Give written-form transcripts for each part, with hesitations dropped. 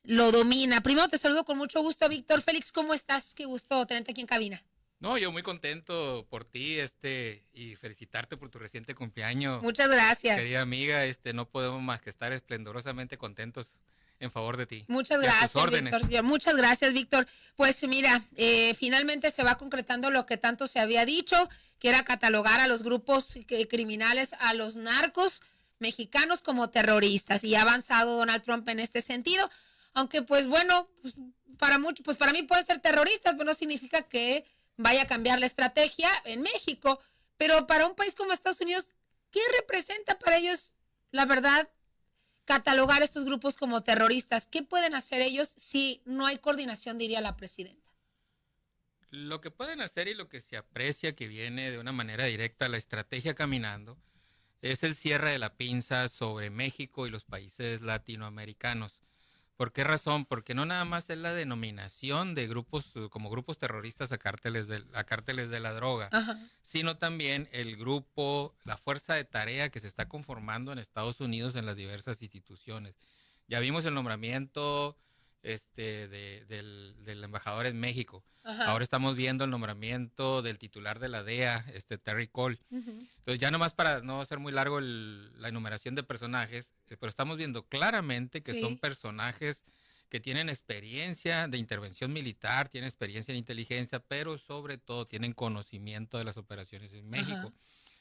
lo domina. Primero te saludo con mucho gusto, Víctor. Félix, ¿cómo estás? Qué gusto tenerte aquí en cabina. No, yo muy contento por ti, y felicitarte por tu reciente cumpleaños, Muchas gracias. querida amiga. No podemos más que estar esplendorosamente contentos en favor de ti Muchas y a tus gracias, órdenes. Víctor. Muchas gracias, Víctor. Pues mira, finalmente se va concretando lo que tanto se había dicho, que era catalogar a los grupos criminales, a los narcos mexicanos como terroristas. Y ha avanzado Donald Trump en este sentido. Aunque, pues bueno, para mucho, pues para mí pueden ser terroristas, pero no significa que vaya a cambiar la estrategia en México. Pero para un país como Estados Unidos, ¿qué representa para ellos, la verdad, catalogar estos grupos como terroristas? ¿Qué pueden hacer ellos si no hay coordinación, diría la presidenta? Lo que pueden hacer y lo que se aprecia que viene de una manera directa la estrategia caminando es el cierre de la pinza sobre México y los países latinoamericanos. ¿Por qué razón? Porque no nada más es la denominación de grupos como grupos terroristas a cárteles de la droga, Ajá. sino también el grupo, la fuerza de tarea que se está conformando en Estados Unidos en las diversas instituciones. Ya vimos el nombramiento del embajador en México. Ajá. Ahora estamos viendo el nombramiento del titular de la DEA, Terry Cole. Uh-huh. Entonces, ya nomás para no hacer muy largo la enumeración de personajes, pero estamos viendo claramente que son Sí. personajes que tienen experiencia de intervención militar, tienen experiencia en inteligencia, pero sobre todo tienen conocimiento de las operaciones en Ajá. México.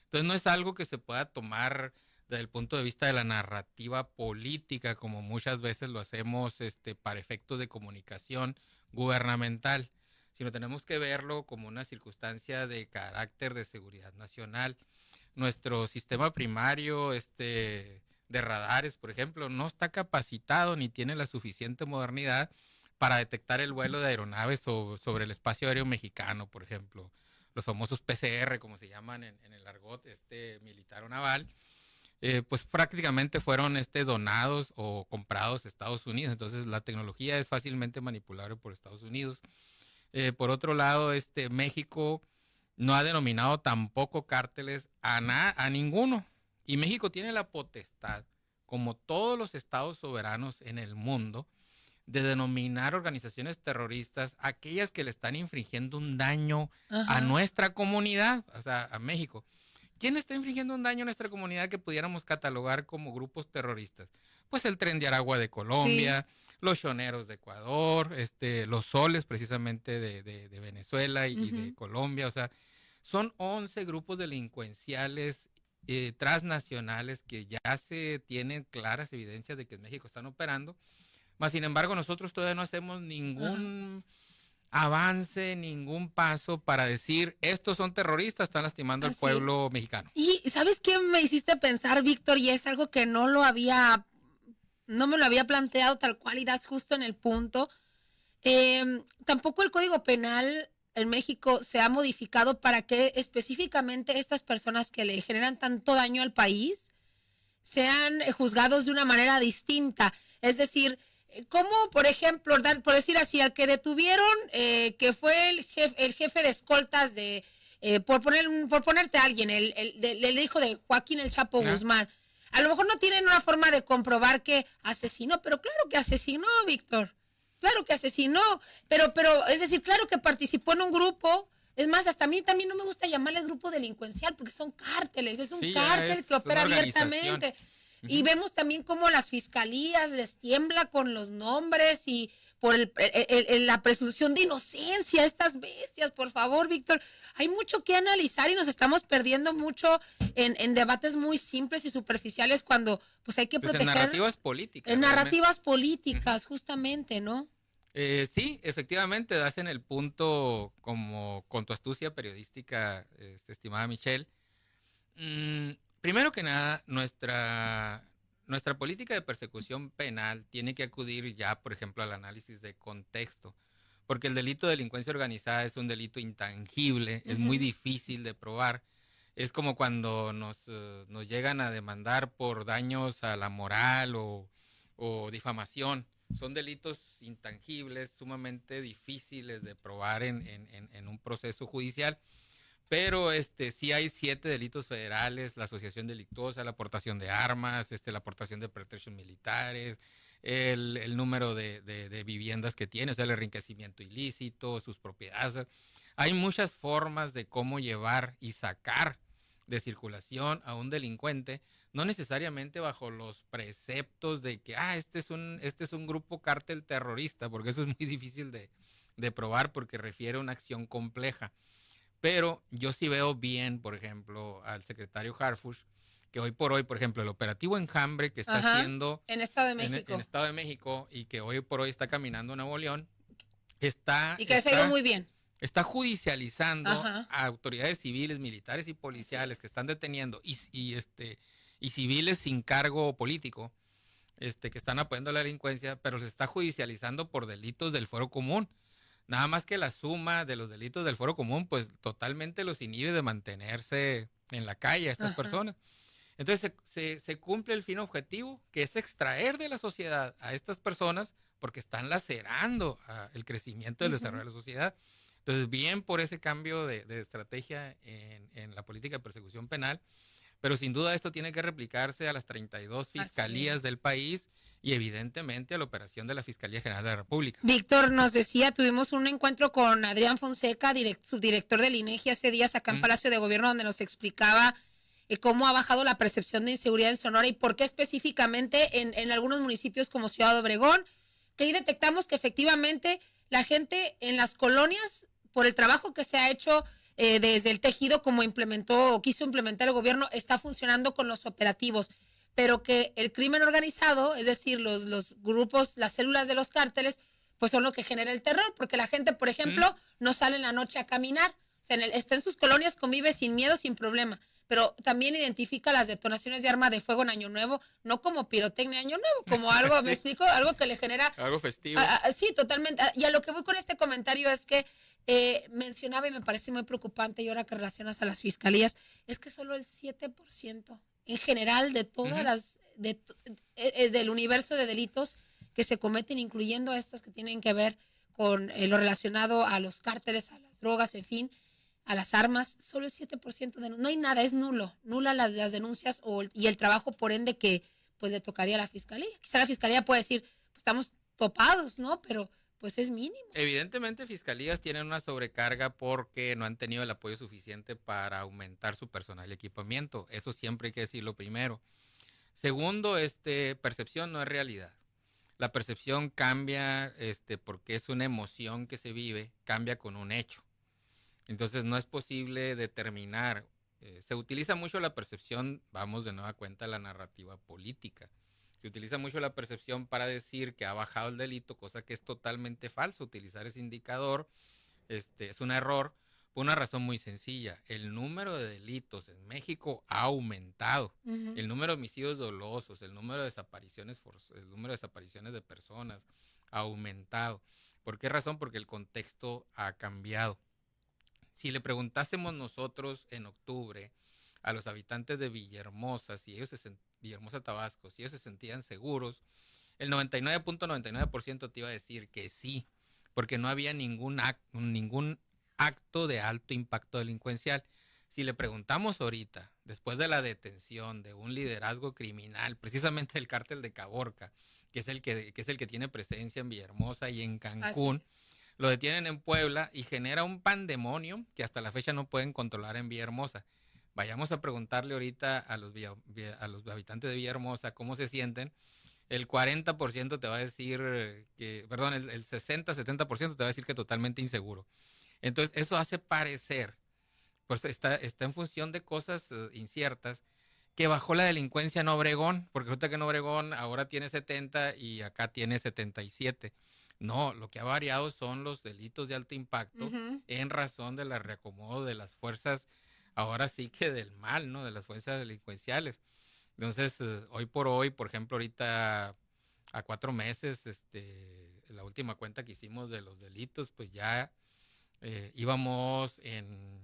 Entonces, no es algo que se pueda tomar desde el punto de vista de la narrativa política, como muchas veces lo hacemos para efectos de comunicación gubernamental, sino tenemos que verlo como una circunstancia de carácter de seguridad nacional. Nuestro sistema primario de radares, por ejemplo, no está capacitado ni tiene la suficiente modernidad para detectar el vuelo de aeronaves sobre el espacio aéreo mexicano, por ejemplo, los famosos PCR, como se llaman en el argot militar o naval. Pues prácticamente fueron donados o comprados a Estados Unidos. Entonces la tecnología es fácilmente manipulable por Estados Unidos. Por otro lado, México no ha denominado tampoco cárteles a ninguno. Y México tiene la potestad, como todos los estados soberanos en el mundo, de denominar organizaciones terroristas aquellas que le están infringiendo un daño a Ajá. nuestra comunidad, o sea, a México. ¿Quién está infringiendo un daño a nuestra comunidad que pudiéramos catalogar como grupos terroristas? Pues el Tren de Aragua de Sí. Colombia, los Choneros de Ecuador, los Soles precisamente de Venezuela y de Uh-huh. Colombia. O sea, son 11 grupos delincuenciales transnacionales que ya se tienen claras evidencias de que en México están operando. Mas, sin embargo, nosotros todavía no hacemos Ajá. ningún avance, ningún paso para decir estos son terroristas, están lastimando al Así es. pueblo mexicano. Y ¿sabes qué me hiciste pensar, Víctor? Y es algo que no me lo había planteado tal cual y das justo en el punto. Tampoco el Código Penal en México se ha modificado para que específicamente estas personas que le generan tanto daño al país sean juzgados de una manera distinta. Es decir, ¿cómo, por ejemplo, por decir así, al que detuvieron, que fue el jefe de escoltas por ponerte a alguien, el hijo de Joaquín El Chapo ¿Ah? Guzmán, a lo mejor no tienen una forma de comprobar que asesinó, pero claro que asesinó, Víctor. Claro que asesinó, es decir, claro que participó en un grupo. Es más, hasta a mí también no me gusta llamarles grupo delincuencial porque son cárteles, es un Sí, ya cártel que es opera una organización. abiertamente. Y Uh-huh. vemos también cómo las fiscalías les tiembla con los nombres y por la presunción de inocencia, estas bestias, por favor, Víctor. Hay mucho que analizar y nos estamos perdiendo mucho en debates muy simples y superficiales cuando pues hay que Pues en proteger narrativas políticas, en realmente. narrativas Uh-huh. políticas, justamente, ¿no? Sí, efectivamente, das en el punto, como con tu astucia periodística, estimada Michelle. Mm, Primero que nada, nuestra política de persecución penal tiene que acudir ya, por ejemplo, al análisis de contexto, porque el delito de delincuencia organizada es un delito intangible, es muy Uh-huh. difícil de probar. Es como cuando nos llegan a demandar por daños a la moral o difamación. Son delitos intangibles, sumamente difíciles de probar en un proceso judicial. Pero sí hay 7 delitos federales: la asociación delictuosa, la aportación de armas, la aportación de pertrechos militares, el número de viviendas que tiene, o sea, el enriquecimiento ilícito, sus propiedades. O sea, hay muchas formas de cómo llevar y sacar de circulación a un delincuente, no necesariamente bajo los preceptos de que, este es un grupo cártel terrorista, porque eso es muy difícil de probar porque refiere a una acción compleja. Pero yo sí veo bien, por ejemplo, al secretario Harfush, que hoy por hoy, por ejemplo, el operativo Enjambre que está haciendo en Estado de México. en Estado de México y que hoy por hoy está caminando en Nuevo León, y que ha ido muy bien. Está judicializando a autoridades civiles, militares y policiales que están deteniendo y civiles sin cargo político, que están apoyando la delincuencia, pero se está judicializando por delitos del fuero común. Nada más que la suma de los delitos del fuero común, pues totalmente los inhibe de mantenerse en la calle a estas personas. Entonces se cumple el fin objetivo, que es extraer de la sociedad a estas personas porque están lacerando el crecimiento del desarrollo de la sociedad. Entonces, bien por ese cambio de estrategia en la política de persecución penal, pero sin duda esto tiene que replicarse a las 32 fiscalías del país y evidentemente a la operación de la Fiscalía General de la República. Víctor nos decía, tuvimos un encuentro con Adrián Fonseca, subdirector del INEGI, hace días acá en Palacio de Gobierno, donde nos explicaba cómo ha bajado la percepción de inseguridad en Sonora y por qué específicamente en algunos municipios como Ciudad Obregón, que ahí detectamos que efectivamente la gente en las colonias, por el trabajo que se ha hecho desde el tejido como implementó o quiso implementar el gobierno, está funcionando con los operativos, pero que el crimen organizado, es decir, los grupos, las células de los cárteles, pues son lo que genera el terror, porque la gente, por ejemplo, no sale en la noche a caminar, o sea, está en sus colonias, convive sin miedo, sin problema, pero también identifica las detonaciones de arma de fuego en Año Nuevo, no como pirotecnia de Año Nuevo, como algo, sí. ¿Me explico? Algo que le genera... Algo festivo. Sí, totalmente. Y a lo que voy con este comentario es que mencionaba y me parece muy preocupante y ahora que relacionas a las fiscalías, es que solo el 7% en general de todas las, del universo de delitos que se cometen, incluyendo estos que tienen que ver con lo relacionado a los cárteles, a las drogas, en fin, a las armas, solo el 7% no hay nada, es nula las denuncias y el trabajo por ende que pues le tocaría a la fiscalía. Quizá la fiscalía puede decir, pues, estamos topados, ¿no? Pero pues es mínimo. Evidentemente fiscalías tienen una sobrecarga porque no han tenido el apoyo suficiente para aumentar su personal y equipamiento. Eso siempre hay que decirlo primero. Segundo, percepción no es realidad. La percepción cambia porque es una emoción que se vive, cambia con un hecho. Entonces no es posible determinar. Se utiliza mucho la percepción, vamos de nueva cuenta a la narrativa política. Se utiliza mucho la percepción para decir que ha bajado el delito, cosa que es totalmente falso. Utilizar ese indicador es un error por una razón muy sencilla. El número de delitos en México ha aumentado. El número de homicidios dolosos, el número de desapariciones el número de desapariciones de personas ha aumentado. ¿Por qué razón? Porque el contexto ha cambiado. Si le preguntásemos nosotros en octubre a los habitantes de Villahermosa, Villahermosa, Tabasco, si ellos se sentían seguros, el 99.99% te iba a decir que sí, porque no había ningún acto de alto impacto delincuencial. Si le preguntamos ahorita, después de la detención de un liderazgo criminal, precisamente el cártel de Caborca, que es el que tiene presencia en Villahermosa y en Cancún, lo detienen en Puebla y genera un pandemonio que hasta la fecha no pueden controlar en Villahermosa. Vayamos a preguntarle ahorita a los habitantes de Villahermosa cómo se sienten. El 40% te va a decir el 60-70% te va a decir que totalmente inseguro. Entonces, eso hace parecer, pues está en función de cosas inciertas, que bajó la delincuencia en Obregón, porque ahorita que en Obregón ahora tiene 70 y acá tiene 77. No, lo que ha variado son los delitos de alto impacto en razón del reacomodo de las fuerzas, ahora sí que del mal, ¿no? De las fuerzas delincuenciales. Entonces, hoy por hoy, por ejemplo, ahorita a 4 meses, la última cuenta que hicimos de los delitos, pues ya íbamos en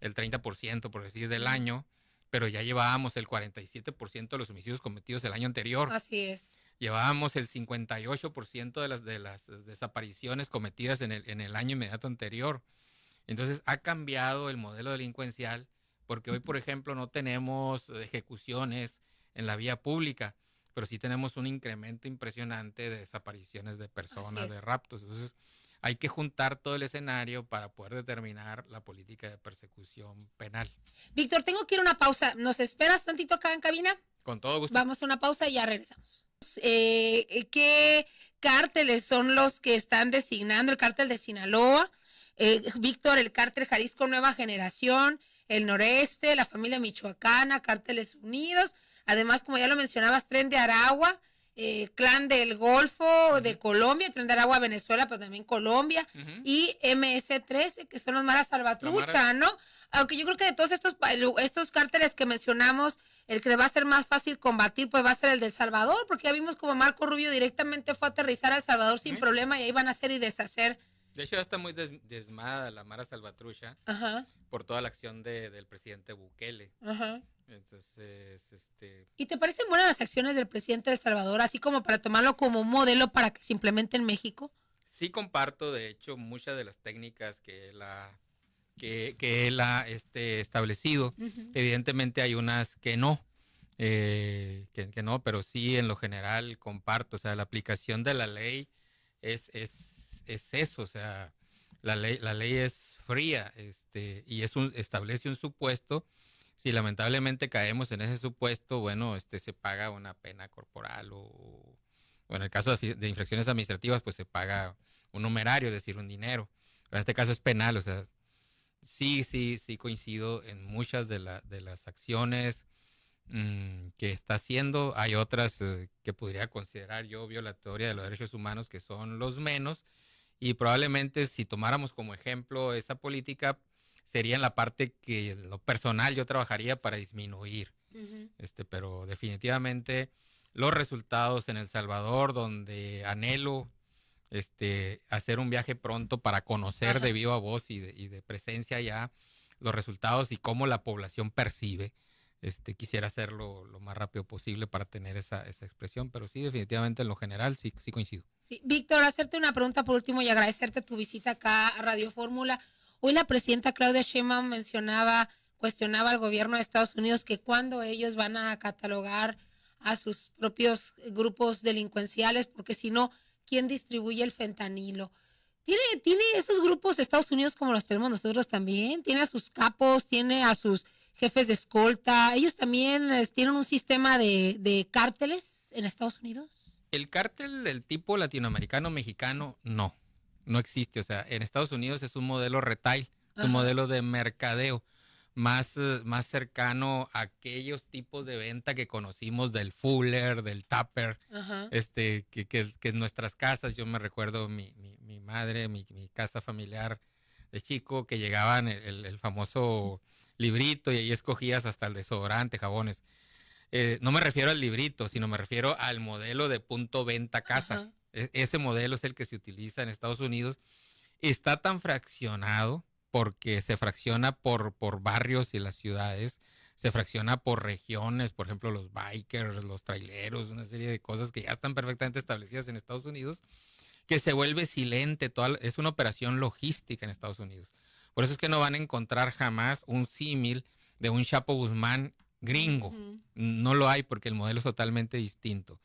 el 30%, por decir, del año, pero ya llevábamos el 47% de los homicidios cometidos el año anterior. Así es. Llevábamos el 58% de las desapariciones cometidas en el año inmediato anterior. Entonces ha cambiado el modelo delincuencial porque hoy, por ejemplo, no tenemos ejecuciones en la vía pública, pero sí tenemos un incremento impresionante de desapariciones de personas, de raptos. Entonces, hay que juntar todo el escenario para poder determinar la política de persecución penal. Víctor, tengo que ir a una pausa. ¿Nos esperas tantito acá en cabina? Con todo gusto. Vamos a una pausa y ya regresamos. ¿Qué cárteles son los que están designando? El cártel de Sinaloa, Víctor, el cártel Jalisco Nueva Generación, el Noreste, la familia michoacana, Cárteles Unidos, además, como ya lo mencionabas, Tren de Aragua, Clan del Golfo de Colombia, Tren de Aragua Venezuela, pero también Colombia, y MS-13, que son los Mara Salvatrucha, ¿no? Aunque yo creo que de todos estos cárteles que mencionamos, el que va a ser más fácil combatir, pues va a ser el de El Salvador, porque ya vimos como Marco Rubio directamente fue a aterrizar a El Salvador sin problema y ahí van a hacer y deshacer. De hecho, ya está muy desmada la Mara Salvatrucha por toda la acción del presidente Bukele. Entonces, ¿Y te parecen buenas las acciones del presidente de El Salvador, así como para tomarlo como un modelo para que se implemente en México? Sí comparto, de hecho, muchas de las técnicas que él ha establecido. Evidentemente hay unas que no, que no, pero sí en lo general comparto. O sea, la aplicación de la ley es eso, o sea, la ley es fría, y establece un supuesto. Si lamentablemente caemos en ese supuesto, bueno, se paga una pena corporal o en el caso de infracciones administrativas, pues se paga un numerario, es decir, un dinero. En este caso es penal, o sea, sí coincido en muchas de las acciones que está haciendo. Hay otras que podría considerar yo violatoria de los derechos humanos, que son los menos, y probablemente si tomáramos como ejemplo esa política, sería en la parte que en lo personal yo trabajaría para disminuir. Pero definitivamente los resultados en El Salvador, donde anhelo hacer un viaje pronto para conocer de viva voz y de presencia ya los resultados y cómo la población percibe. Quisiera hacerlo lo más rápido posible para tener esa expresión, pero sí, definitivamente en lo general sí coincido. Sí, Víctor, hacerte una pregunta por último y agradecerte tu visita acá a Radio Fórmula. Hoy la presidenta Claudia Sheinbaum cuestionaba al gobierno de Estados Unidos que cuando ellos van a catalogar a sus propios grupos delincuenciales, porque si no, ¿quién distribuye el fentanilo? ¿Tiene esos grupos de Estados Unidos como los tenemos nosotros también? ¿Tiene a sus capos? ¿Tiene a sus jefes de escolta? ¿Ellos también tienen un sistema de cárteles en Estados Unidos? El cártel del tipo latinoamericano-mexicano no existe. O sea, en Estados Unidos es un modelo retail, es un modelo de mercadeo más cercano a aquellos tipos de venta que conocimos del Fuller, del Tupper, que en nuestras casas, yo me recuerdo mi madre, mi casa familiar de chico, que llegaban el famoso librito y ahí escogías hasta el desodorante, jabones. No me refiero al librito, sino me refiero al modelo de punto venta casa. Ese modelo es el que se utiliza en Estados Unidos. Está tan fraccionado porque se fracciona por barrios y las ciudades, se fracciona por regiones, por ejemplo, los bikers, los traileros, una serie de cosas que ya están perfectamente establecidas en Estados Unidos, que se vuelve silente. Es una operación logística en Estados Unidos. Por eso es que no van a encontrar jamás un símil de un Chapo Guzmán gringo. No lo hay porque el modelo es totalmente distinto.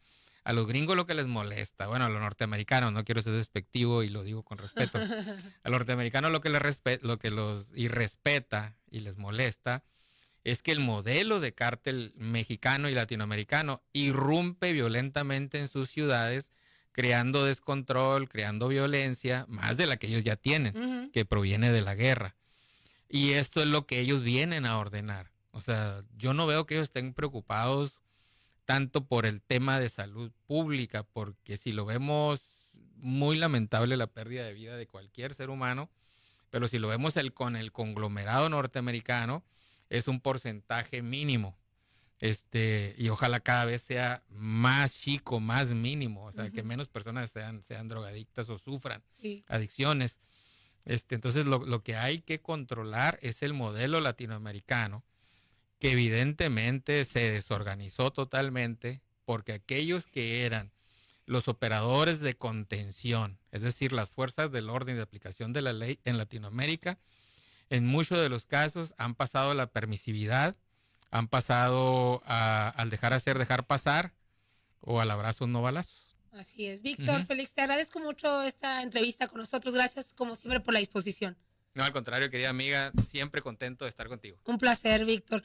A los gringos lo que les molesta, bueno, a los norteamericanos, no quiero ser despectivo y lo digo con respeto, a los norteamericanos lo que los irrespeta y les molesta es que el modelo de cártel mexicano y latinoamericano irrumpe violentamente en sus ciudades, creando descontrol, creando violencia, más de la que ellos ya tienen, que proviene de la guerra. Y esto es lo que ellos vienen a ordenar. O sea, yo no veo que ellos estén preocupados tanto por el tema de salud pública, porque si lo vemos, muy lamentable la pérdida de vida de cualquier ser humano, pero si lo vemos con el conglomerado norteamericano, es un porcentaje mínimo, y ojalá cada vez sea más chico, más mínimo, o sea, que menos personas sean drogadictas o sufran adicciones. Entonces lo que hay que controlar es el modelo latinoamericano, que evidentemente se desorganizó totalmente, porque aquellos que eran los operadores de contención, es decir, las fuerzas del orden y de aplicación de la ley en Latinoamérica, en muchos de los casos han pasado a la permisividad, han pasado al dejar pasar, O al abrazo, no balazos. Así es. Víctor, Félix, te agradezco mucho esta entrevista con nosotros. Gracias, como siempre, por la disposición. No, al contrario, querida amiga, siempre contento de estar contigo. Un placer, Víctor.